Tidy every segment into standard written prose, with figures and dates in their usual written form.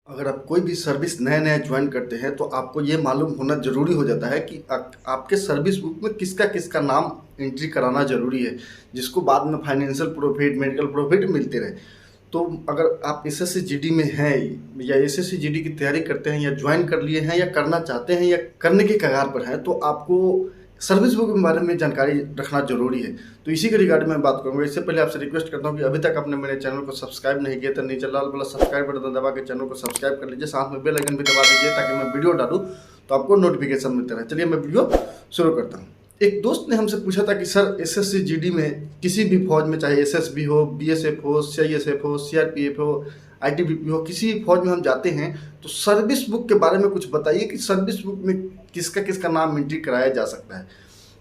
अगर आप कोई भी सर्विस नया-नया जॉइन करते हैं, तो आपको ये मालूम होना ज़रूरी हो जाता है कि आपके सर्विस बुक में किसका-किसका नाम एंट्री कराना ज़रूरी है, जिसको बाद में फाइनेंशियल प्रॉफ़िट, मेडिकल प्रॉफ़िट मिलते रहे। तो अगर आप एसएससी जीडी में हैं या एसएससी जीडी की तैयारी करते हैं या जॉइन कर लिए हैं या करना चाहते हैं या करने के कगार पर हैं, तो आपको सर्विस बुक के बारे में जानकारी रखना ज़रूरी है। तो इसी के रिगार्डिंग मैं बात करूँगा। इससे पहले आपसे रिक्वेस्ट करता हूँ कि अभी तक आपने मेरे चैनल को सब्सक्राइब नहीं किया तो नीचे लाल वाला सब्सक्राइब बटन दबा के चैनल को सब्सक्राइब कर लीजिए, साथ में बेल आइकन भी दबा दीजिए ताकि मैं वीडियो डालूँ तो आपको नोटिफिकेशन मिलता रहे। चलिए मैं वीडियो शुरू करता हूँ। एक दोस्त ने हमसे पूछा था कि सर एसएससी जीडी में किसी भी फौज में, चाहे एसएसबी हो, बीएसएफ हो, सीआईएसएफ हो, सीआरपीएफ हो, आईटीबीपी हो, किसी भी फौज में हम जाते हैं तो सर्विस बुक के बारे में कुछ बताइए कि सर्विस बुक में किसका किसका नाम एंट्री कराया जा सकता है।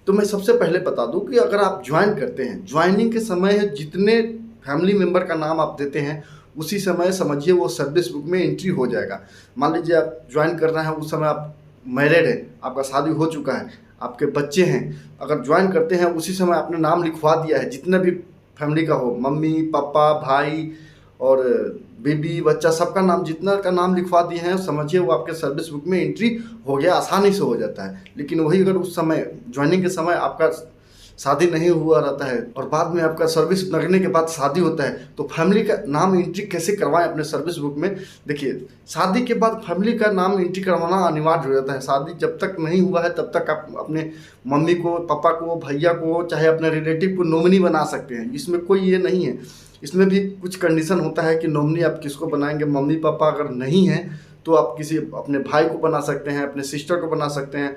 तो मैं सबसे पहले बता दूं कि अगर आप ज्वाइन करते हैं, ज्वाइनिंग के समय जितने फैमिली मेम्बर का नाम आप देते हैं उसी समय समझिए वो सर्विस बुक में एंट्री हो जाएगा। मान लीजिए आप ज्वाइन कर रहे हैं, उस समय आप मैरिड हैं, आपका शादी हो चुका है, आपके बच्चे हैं, अगर ज्वाइन करते हैं उसी समय आपने नाम लिखवा दिया है, जितना भी फैमिली का हो, मम्मी पापा भाई और बीबी बच्चा सबका नाम, जितना का नाम लिखवा दिए हैं, समझिए वो आपके सर्विस बुक में एंट्री हो गया, आसानी से हो जाता है। लेकिन वही अगर उस समय ज्वाइनिंग के समय आपका शादी नहीं हुआ रहता है और बाद में आपका सर्विस लगने के बाद शादी होता है, तो फैमिली का नाम एंट्री कैसे करवाएं अपने सर्विस बुक में। देखिए, शादी के बाद फैमिली का नाम एंट्री करवाना अनिवार्य हो जाता है। शादी जब तक नहीं हुआ है तब तक आप अपने मम्मी को, पापा को, भैया को, चाहे अपने रिलेटिव को नॉमिनी बना सकते हैं, इसमें कोई ये नहीं है। इसमें भी कुछ कंडीशन होता है कि नॉमिनी आप किसको बनाएंगे। मम्मी पापा अगर नहीं हैं तो आप किसी अपने भाई को बना सकते हैं, अपने सिस्टर को बना सकते हैं।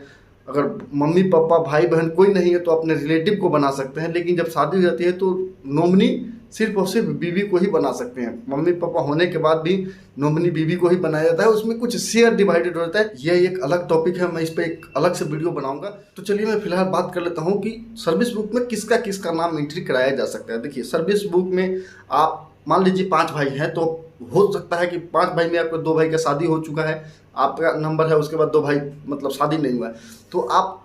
अगर मम्मी पापा भाई बहन कोई नहीं है तो अपने रिलेटिव को बना सकते हैं। लेकिन जब शादी हो जाती है तो नॉमिनी सिर्फ और सिर्फ बीवी को ही बना सकते हैं। मम्मी पापा होने के बाद भी नॉमिनी बीवी को ही बनाया जाता है। उसमें कुछ शेयर डिवाइडेड हो जाता है। यह एक अलग टॉपिक है, मैं इस पर एक अलग से वीडियो बनाऊंगा। तो चलिए मैं फिलहाल बात कर लेता हूं कि सर्विस बुक में किसका किसका नाम एंट्री कराया जा सकता है। देखिए, सर्विस बुक में आप मान लीजिए 5 भाई हैं, तो हो सकता है कि 5 भाई में आपको 2 भाई का शादी हो चुका है, आपका नंबर है, उसके बाद 2 भाई मतलब शादी नहीं हुआ है, तो आप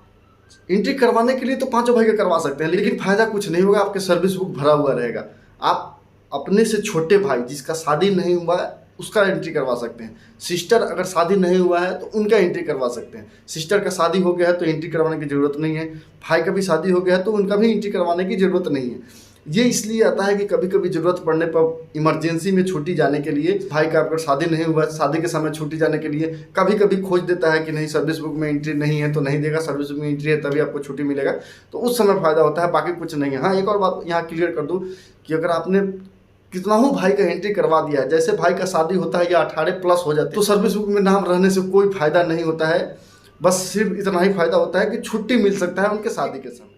एंट्री करवाने के लिए तो 5 भाई का करवा सकते हैं, लेकिन फ़ायदा कुछ नहीं होगा, आपके सर्विस बुक भरा हुआ रहेगा। आप अपने से छोटे भाई जिसका शादी नहीं हुआ है उसका एंट्री करवा सकते हैं। सिस्टर अगर शादी नहीं हुआ है तो उनका एंट्री करवा सकते हैं। सिस्टर का शादी हो गया है तो एंट्री करवाने की ज़रूरत नहीं है। भाई का भी शादी हो गया है तो उनका भी एंट्री करवाने की ज़रूरत नहीं है। ये इसलिए आता है कि कभी कभी ज़रूरत पड़ने पर इमरजेंसी में छुट्टी जाने के लिए, भाई का अगर शादी नहीं हुआ, शादी के समय छुट्टी जाने के लिए कभी कभी खोज देता है कि नहीं सर्विस बुक में एंट्री नहीं है तो नहीं देगा, सर्विस बुक में एंट्री है तभी आपको छुट्टी मिलेगा, तो उस समय फ़ायदा होता है, बाकी कुछ नहीं है। हाँ, एक और बात यहाँ क्लियर कर दूँ कि अगर आपने कितना हो भाई का एंट्री करवा दिया है, जैसे भाई का शादी होता है या 18 प्लस हो जाता है, तो सर्विस बुक में नाम रहने से कोई फ़ायदा नहीं होता है। बस सिर्फ इतना ही फ़ायदा होता है कि छुट्टी मिल सकता है उनके शादी के समय।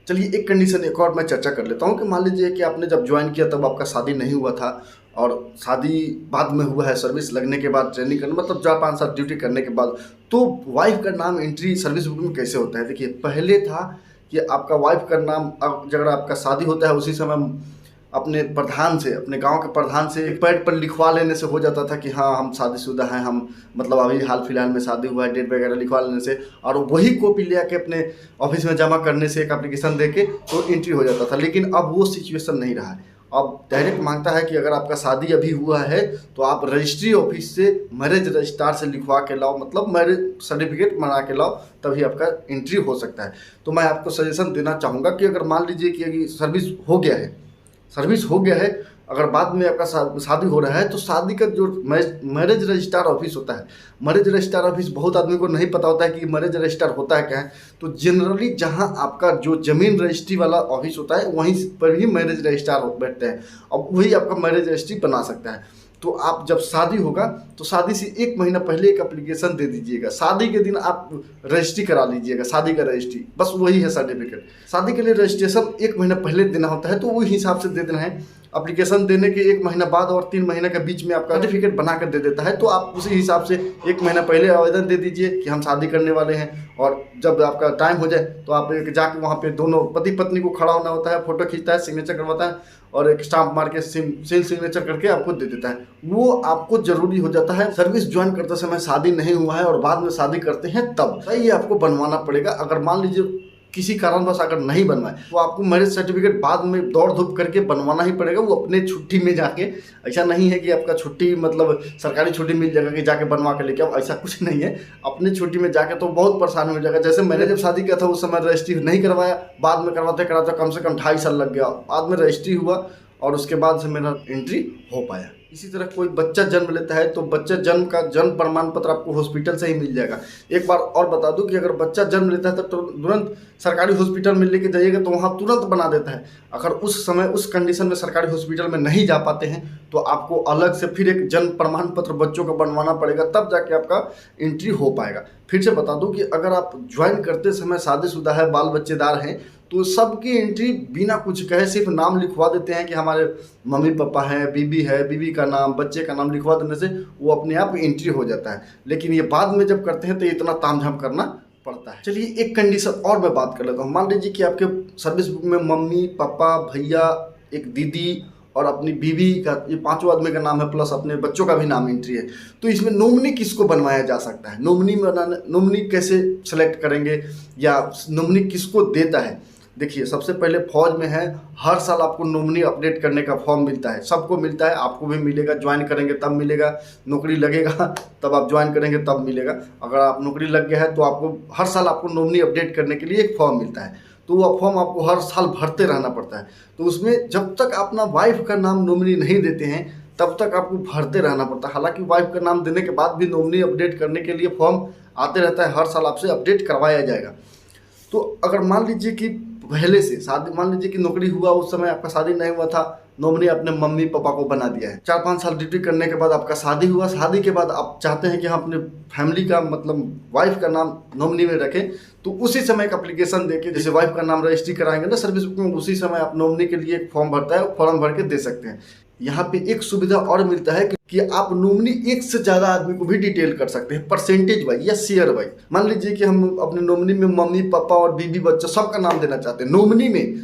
चलिए एक कंडीशन एक और मैं चर्चा कर लेता हूँ कि मान लीजिए कि आपने जब ज्वाइन किया तब आपका शादी नहीं हुआ था और शादी बाद में हुआ है, सर्विस लगने के बाद, ट्रेनिंग करने मतलब 4-5 साल ड्यूटी करने के बाद, तो वाइफ का नाम एंट्री सर्विस बुक में कैसे होता है। देखिए, पहले था कि आपका वाइफ का नाम अगर आपका शादी होता है उसी समय अपने प्रधान से, अपने गांव के प्रधान से पैड पर लिखवा लेने से हो जाता था कि हाँ हम शादीशुदा हैं, हम मतलब अभी हाल फिलहाल में शादी हुआ है, डेट वगैरह लिखवा लेने से, और वही कॉपी ले आके अपने ऑफिस में जमा करने से, एक एप्लीकेशन दे के तो एंट्री हो जाता था। लेकिन अब वो सिचुएशन नहीं रहा है। अब डायरेक्ट मांगता है कि अगर आपका शादी अभी हुआ है तो आप रजिस्ट्री ऑफिस से मैरिज रजिस्ट्रार से लिखवा के लाओ, मतलब मैरिज सर्टिफिकेट बना के लाओ, तभी आपका एंट्री हो सकता है। तो मैं आपको सजेशन देना चाहूँगा कि अगर मान लीजिए कि सर्विस हो गया है, अगर बाद में आपका शादी हो रहा है तो शादी का जो मैरिज रजिस्ट्रार ऑफिस होता है, मैरिज रजिस्ट्रार ऑफिस बहुत आदमी को नहीं पता होता है कि मैरिज रजिस्ट्रार होता है क्या है। तो जनरली जहां आपका जो जमीन रजिस्ट्री वाला ऑफिस होता है वहीं पर ही मैरिज रजिस्ट्रार बैठते हैं, अब वही आपका मैरिज रजिस्ट्री बना सकता है। तो आप जब शादी होगा तो शादी से 1 महीना पहले एक एप्लीकेशन दे दीजिएगा, शादी के दिन आप रजिस्ट्री करा लीजिएगा, शादी का रजिस्ट्री, बस वही है सर्टिफिकेट। शादी के लिए रजिस्ट्रेशन 1 महीना पहले देना होता है, तो वही हिसाब से दे देना है। एप्लीकेशन देने के 1 महीना बाद और 3 महीने के बीच में आपका सर्टिफिकेट बना कर दे देता है, तो आप उसी हिसाब से 1 महीना पहले आवेदन दे दीजिए कि हम शादी करने वाले हैं, और जब आपका टाइम हो जाए तो आप जाके वहाँ पे दोनों पति पत्नी को खड़ा होना होता है, फोटो खींचता है, सिग्नेचर करवाता है और एक स्टाम्प मार के सील सिग्नेचर करके आपको दे देता है। वो आपको जरूरी हो जाता है। सर्विस ज्वाइन करते समय शादी नहीं हुआ है और बाद में शादी करते हैं तब ये आपको बनवाना पड़ेगा। अगर मान लीजिए किसी कारणवश अगर नहीं बनवाए तो आपको मैरिज सर्टिफिकेट बाद में दौड़ धूप करके बनवाना ही पड़ेगा, वो अपने छुट्टी में जाके। ऐसा नहीं है कि आपका छुट्टी मतलब सरकारी छुट्टी मिल जाएगा कि जाके बनवा के लेके आओ, ऐसा कुछ नहीं है। अपनी छुट्टी में जाके तो बहुत परेशानी हो जाएगा। जैसे मैंने जब शादी किया था उस समय रजिस्ट्री नहीं करवाया, बाद में करवाते कराते कम से कम 2.5 साल लग गया, बाद में रजिस्ट्री हुआ और उसके बाद से मेरा एंट्री हो पाया। इसी तरह कोई बच्चा जन्म लेता है तो बच्चा जन्म का जन्म प्रमाण पत्र आपको हॉस्पिटल से ही मिल जाएगा। एक बार और बता दूं कि अगर बच्चा जन्म लेता है तो तुरंत सरकारी हॉस्पिटल में लेके जाइएगा तो वहाँ तुरंत बना देता है। अगर उस समय उस कंडीशन में सरकारी हॉस्पिटल में नहीं जा पाते हैं तो आपको अलग से फिर एक जन्म प्रमाण पत्र बच्चों का बनवाना पड़ेगा, तब जाके आपका एंट्री हो पाएगा। फिर से बता दूं कि अगर आप ज्वाइन करते समय शादीशुदा है, बाल बच्चेदार हैं, तो सबकी एंट्री बिना कुछ कहे सिर्फ नाम लिखवा देते हैं कि हमारे मम्मी पापा हैं, बीबी है, बीबी का नाम, बच्चे का नाम लिखवा देने से वो अपने आप एंट्री हो जाता है। लेकिन ये बाद में जब करते हैं तो इतना तामझाम करना पड़ता है। चलिए एक कंडीशन और मैं बात कर लेता हूँ। मान लीजिए कि आपके सर्विस बुक में मम्मी पापा, भैया, एक दीदी और अपनी बीवी का, ये 5 आदमी का नाम है, प्लस अपने बच्चों का भी नाम एंट्री है। तो इसमें नॉमिनी किसको बनवाया जा सकता है? नॉमिनी कैसे सेलेक्ट करेंगे या नॉमिनी किसको देता है? देखिए, सबसे पहले फौज में है, हर साल आपको नॉमिनी अपडेट करने का फॉर्म मिलता है, सबको मिलता है, आपको भी मिलेगा। ज्वाइन करेंगे तब मिलेगा, नौकरी लगेगा तब आप ज्वाइन करेंगे तब मिलेगा। अगर आप नौकरी लग गया है तो आपको हर साल आपको नॉमिनी अपडेट करने के लिए एक फॉर्म मिलता है, तो वो फॉर्म आपको हर साल भरते रहना पड़ता है। तो उसमें जब तक अपना वाइफ का नाम नॉमिनी नहीं देते हैं तब तक आपको भरते रहना पड़ता है। हालांकि वाइफ का नाम देने के बाद भी नॉमिनी अपडेट करने के लिए फॉर्म आते रहता है, हर साल आपसे अपडेट करवाया जाएगा। तो अगर मान लीजिए कि पहले से शादी, मान लीजिए कि नौकरी हुआ, उस समय आपका शादी नहीं हुआ था, नॉमिनी अपने मम्मी पापा को बना दिया है, 4-5 साल ड्यूटी करने के बाद आपका शादी हुआ, शादी के बाद आप चाहते हैं कि हम अपने फैमिली का मतलब वाइफ का नाम नॉमिनी में रखें, तो उसी समय एक एप्लीकेशन देके, जैसे वाइफ का नाम रजिस्ट्री कराएंगे ना सर्विस बुक में, उसी समय आप नॉमिनी के लिए एक फॉर्म भरता है, फॉर्म भर के दे सकते हैं। यहाँ पे एक सुविधा और मिलता है कि आप नॉमिनी एक से ज़्यादा आदमी को भी डिटेल कर सकते हैं, परसेंटेज वाइज या शेयर वाइज। मान लीजिए कि हम अपने नॉमिनी में मम्मी पापा और बीबी बच्चा सबका नाम देना चाहते हैं। नॉमिनी में,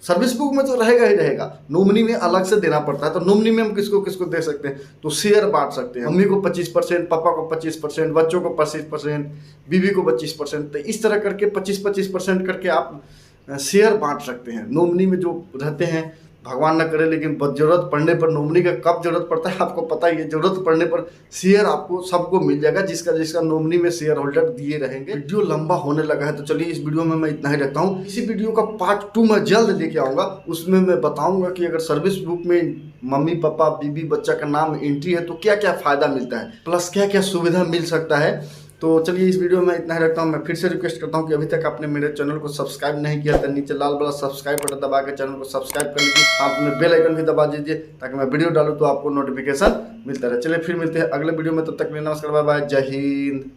सर्विस बुक में तो रहेगा ही रहेगा, नॉमिनी में अलग से देना पड़ता है। तो नॉमिनी में हम किसको किसको दे सकते हैं? तो शेयर बांट सकते हैं, मम्मी को 25%, पापा को 25%, बच्चों को 25%, बीबी को 25%। तो इस तरह करके 25% करके आप शेयर बांट सकते हैं। नॉमिनी में जो रहते हैं, भगवान ना करे लेकिन जरूरत पड़ने पर, नॉमिनी का कब जरूरत पड़ता है आपको पता ही है, जरूरत पड़ने पर शेयर आपको सबको मिल जाएगा, जिसका जिसका नॉमिनी में शेयर होल्डर दिए रहेंगे। वीडियो लंबा होने लगा है तो चलिए इस वीडियो में मैं इतना ही रखता हूँ। इसी वीडियो का पार्ट 2 मैं जल्द लेके आऊँगा, उसमें मैं बताऊँगा कि अगर सर्विस बुक में मम्मी पापा बीबी बच्चा का नाम एंट्री है तो क्या क्या फ़ायदा मिलता है, प्लस क्या क्या सुविधा मिल सकता है। तो चलिए इस वीडियो में इतना ही रखता हूँ। मैं फिर से रिक्वेस्ट करता हूँ कि अभी तक आपने मेरे चैनल को सब्सक्राइब नहीं किया तो नीचे लाल वाला सब्सक्राइब बटन दबा के चैनल को सब्सक्राइब कर लीजिए, आप में बेल आइकन भी दबा दीजिए ताकि मैं वीडियो डालूँ तो आपको नोटिफिकेशन मिलता रहे। चलिए फिर मिलते हैं अगले वीडियो में, तब तक के लिए नमस्कार, बाय बाय, जय हिंद।